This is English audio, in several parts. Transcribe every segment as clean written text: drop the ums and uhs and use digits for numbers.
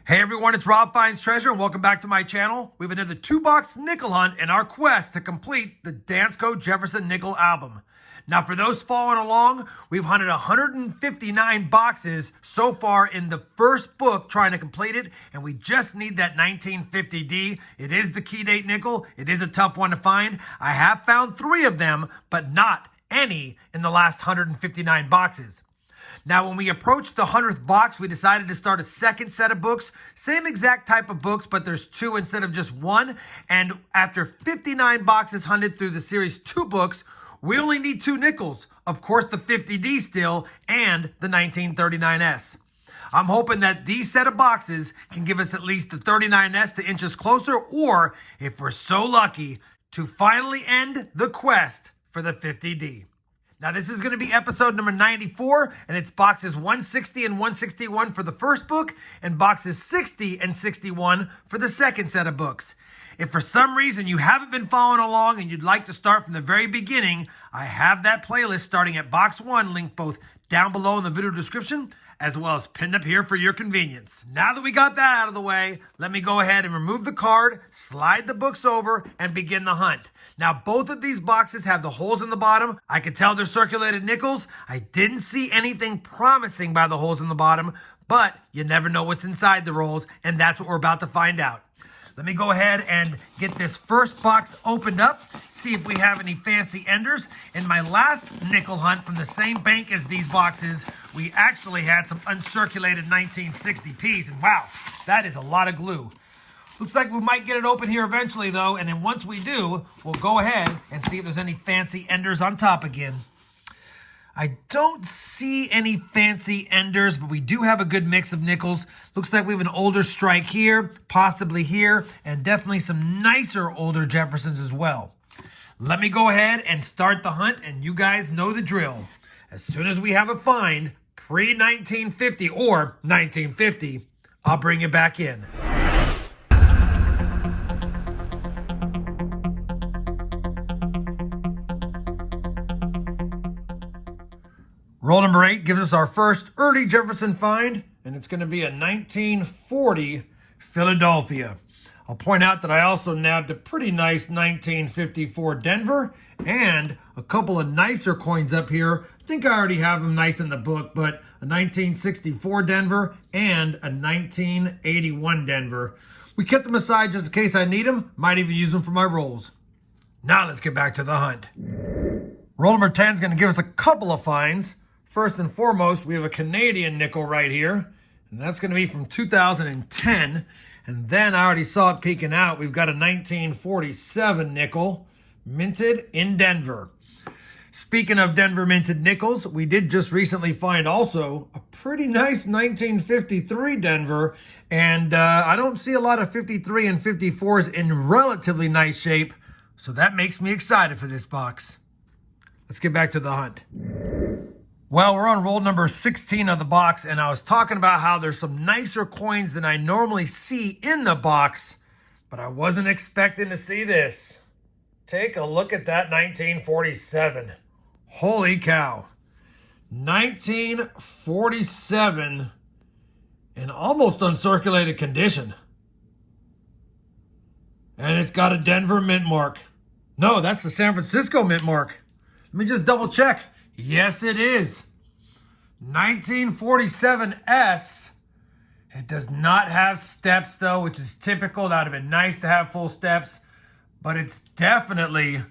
Hey everyone, it's RobFindsTreasure and welcome back to my channel. We have another 2-box nickel hunt in our quest to complete the Dansco Jefferson Nickels album. Now for those following along, we've hunted 159 boxes so far in the first book trying to complete it, and we just need that 1950D. It is the key date nickel. It is a tough one to find. I have found 3 of them, but not any in the last 159 boxes. Now, when we approached the 100th box, we decided to start a second set of books. Same exact type of books, but there's 2 instead of just 1. And after 59 boxes hunted through the series 2 books, we only need 2 nickels. Of course, the 50D still, and the 1939S. I'm hoping that these set of boxes can give us at least the 39S to inch us closer, or, if we're so lucky, to finally end the quest for the 50D. Now, this is going to be episode number 94, and it's boxes 160 and 161 for the first book, and boxes 60 and 61 for the second set of books. If for some reason you haven't been following along and you'd like to start from the very beginning, I have that playlist starting at box 1, linked both down below in the video description, as well as pinned up here for your convenience. Now that we got that out of the way, let me go ahead and remove the card, slide the books over, and begin the hunt. Now, both of these boxes have the holes in the bottom. I can tell they're circulated nickels. I didn't see anything promising by the holes in the bottom, but you never know what's inside the rolls, and that's what we're about to find out. Let me go ahead and get this first box opened up, see if we have any fancy enders. In my last nickel hunt from the same bank as these boxes, we actually had some uncirculated 1960Ps, and wow, that is a lot of glue. Looks like we might get it open here eventually though, and then once we do, we'll go ahead and see if there's any fancy enders on top again. I don't see any fancy enders, but we do have a good mix of nickels. Looks like we have an older strike here, possibly here, and definitely some nicer older Jeffersons as well. Let me go ahead and start the hunt, and you guys know the drill. As soon as we have a find, pre-1950 or 1950, I'll bring it back in. Roll number 8 gives us our first early Jefferson find, and it's going to be a 1940 Philadelphia. I'll point out that I also nabbed a pretty nice 1954 Denver and a couple of nicer coins up here. I think I already have them nice in the book, but a 1964 Denver and a 1981 Denver. We kept them aside just in case I need them. Might even use them for my rolls. Now let's get back to the hunt. Roll number 10 is going to give us a couple of finds. First and foremost, we have a Canadian nickel right here, and that's going to be from 2010. And then I already saw it peeking out. We've got a 1947 nickel, minted in Denver. Speaking of Denver minted nickels, we did just recently find also a pretty nice 1953 Denver, and I don't see a lot of 53 and 54s in relatively nice shape, so that makes me excited for this box. Let's get back to the hunt. Well, we're on roll number 16 of the box, and I was talking about how there's some nicer coins than I normally see in the box, but I wasn't expecting to see this. Take a look at that 1947. Holy cow. 1947 in almost uncirculated condition. And it's got a Denver mint mark. No, that's the San Francisco mint mark. Let me just double check. Yes, it is. 1947S. It does not have steps, though, which is typical. That would have been nice to have full steps. But it's definitely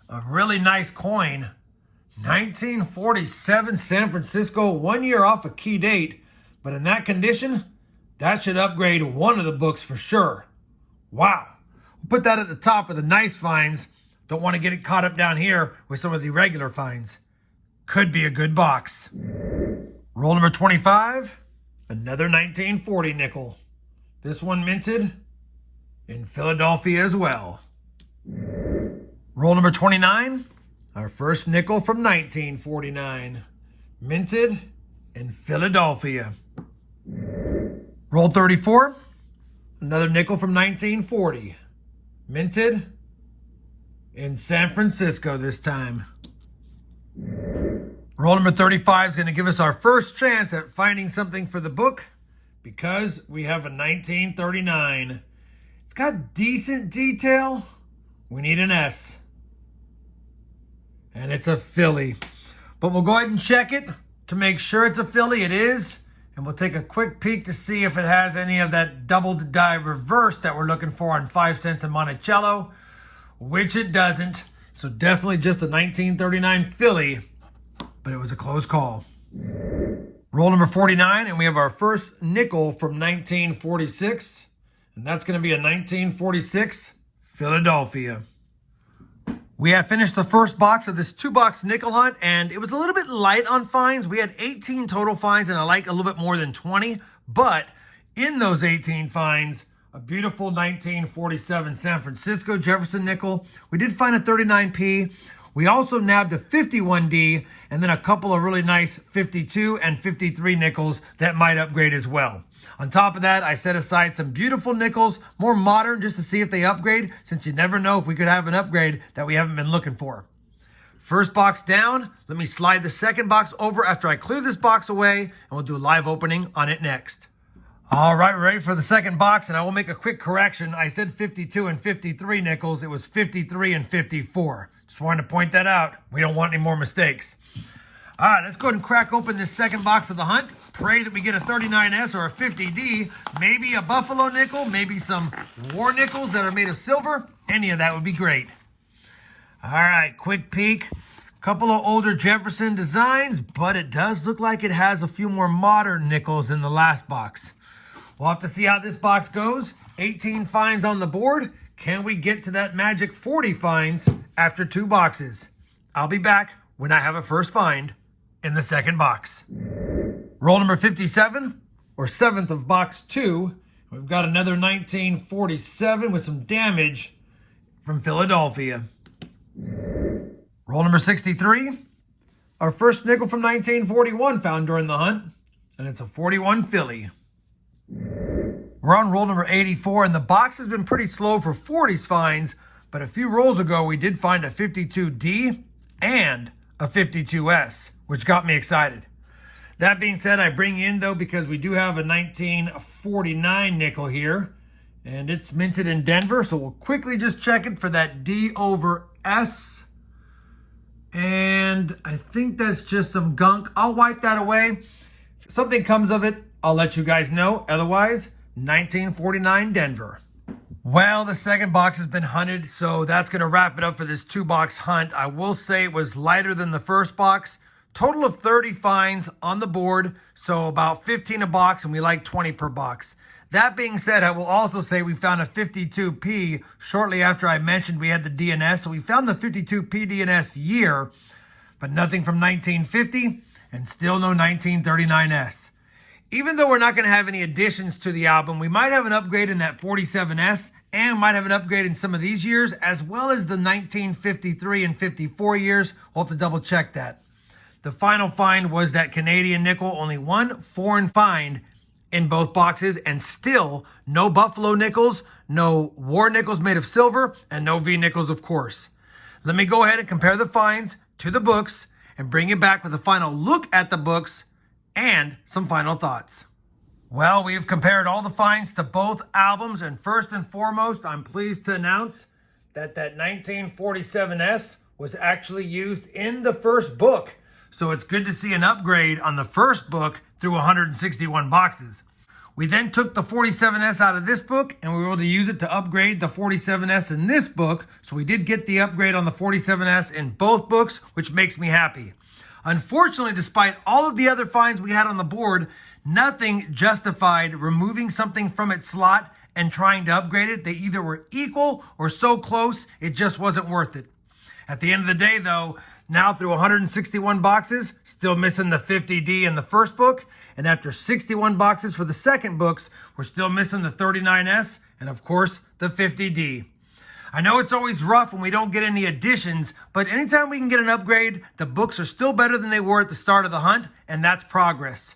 a really nice coin. 1947 San Francisco, 1 year off a key date. But in that condition, that should upgrade one of the books for sure. Wow. We'll put that at the top of the nice finds. Don't want to get it caught up down here with some of the irregular finds. Could be a good box. Roll number 25, another 1940 nickel. This one minted in Philadelphia as well. Roll number 29, our first nickel from 1949, minted in Philadelphia. Roll 34, another nickel from 1940, minted in San Francisco this time. Roll number 35 is going to give us our first chance at finding something for the book. because we have a 1939. It's got decent detail. We need an S. And it's a filly. But we'll go ahead and check it to make sure it's a filly. It is. And we'll take a quick peek to see if it has any of that double die reverse that we're looking for on 5 cents in Monticello, which it doesn't. So definitely just a 1939 filly, but it was a close call. Roll number 49, and we have our first nickel from 1946. And that's going to be a 1946 Philadelphia. We have finished the first box of this 2-box nickel hunt, and it was a little bit light on finds. We had 18 total finds, and I like a little bit more than 20. But in those 18 finds, a beautiful 1947 San Francisco Jefferson nickel. We did find a 39p. We also nabbed a 51D, and then a couple of really nice 52 and 53 nickels that might upgrade as well. On top of that, I set aside some beautiful nickels, more modern, just to see if they upgrade, since you never know if we could have an upgrade that we haven't been looking for. First box down. Let me slide the second box over after I clear this box away, and we'll do a live opening on it next. All right, we're ready for the second box, and I will make a quick correction. I said 52 and 53 nickels. It was 53 and 54. Just wanted to point that out. We don't want any more mistakes. All right, let's go ahead and crack open this second box of the hunt. Pray that we get a 39S or a 50D, maybe a buffalo nickel, maybe some war nickels that are made of silver. Any of that would be great. All right, quick peek. Couple of older Jefferson designs, but it does look like it has a few more modern nickels than the last box. We'll have to see how this box goes. 18 finds on the board. Can we get to that magic 40 finds after 2 boxes? I'll be back when I have a first find in the second box. Roll number 57, or 7th of box 2. We've got another 1947 with some damage from Philadelphia. Roll number 63, our first nickel from 1941 found during the hunt, and it's a 41 filly. We're on roll number 84, and the box has been pretty slow for 40s finds, but a few rolls ago we did find a 52D and a 52S, which got me excited. That being said, I bring in, though, because we do have a 1949 nickel here, and it's minted in Denver, so we'll quickly just check it for that D over S. And I think that's just some gunk. I'll wipe that away. If something comes of it, I'll let you guys know. Otherwise, 1949 Denver. Well, the second box has been hunted, so that's going to wrap it up for this 2-box hunt. I will say it was lighter than the first box. Total of 30 finds on the board, so about 15 a box, and we like 20 per box. That being said, I will also say we found a 52P shortly after I mentioned we had the DNS. So we found the 52P DNS year, but nothing from 1950 and still no 1939S. Even though we're not going to have any additions to the album, we might have an upgrade in that 47S and might have an upgrade in some of these years, as well as the 1953 and 54 years. We'll have to double check that. The final find was that Canadian nickel, only one foreign find in both boxes, and still no buffalo nickels, no war nickels made of silver, and no V nickels, of course. Let me go ahead and compare the finds to the books and bring you back with a final look at the books and some final thoughts. Well, we've compared all the finds to both albums, and first and foremost, I'm pleased to announce that 1947S was actually used in the first book. So it's good to see an upgrade on the first book through 161 boxes. We then took the 47S out of this book, and we were able to use it to upgrade the 47S in this book. So we did get the upgrade on the 47S in both books, which makes me happy. Unfortunately, despite all of the other finds we had on the board, nothing justified removing something from its slot and trying to upgrade it. They either were equal or so close, it just wasn't worth it. At the end of the day, though, now through 161 boxes, still missing the 50D in the first book. And after 61 boxes for the second books, we're still missing the 39S and, of course, the 50D. I know it's always rough when we don't get any additions, but anytime we can get an upgrade, the books are still better than they were at the start of the hunt, and that's progress.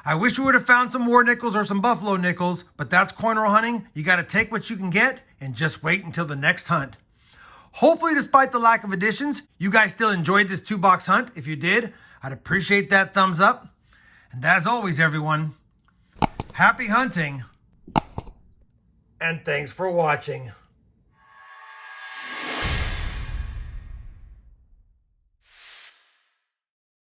I wish we would have found some war nickels or some buffalo nickels, but that's coin roll hunting. You got to take what you can get and just wait until the next hunt. Hopefully, despite the lack of additions, you guys still enjoyed this 2-box hunt. If you did, I'd appreciate that thumbs up. And as always, everyone, Happy hunting, and thanks for watching.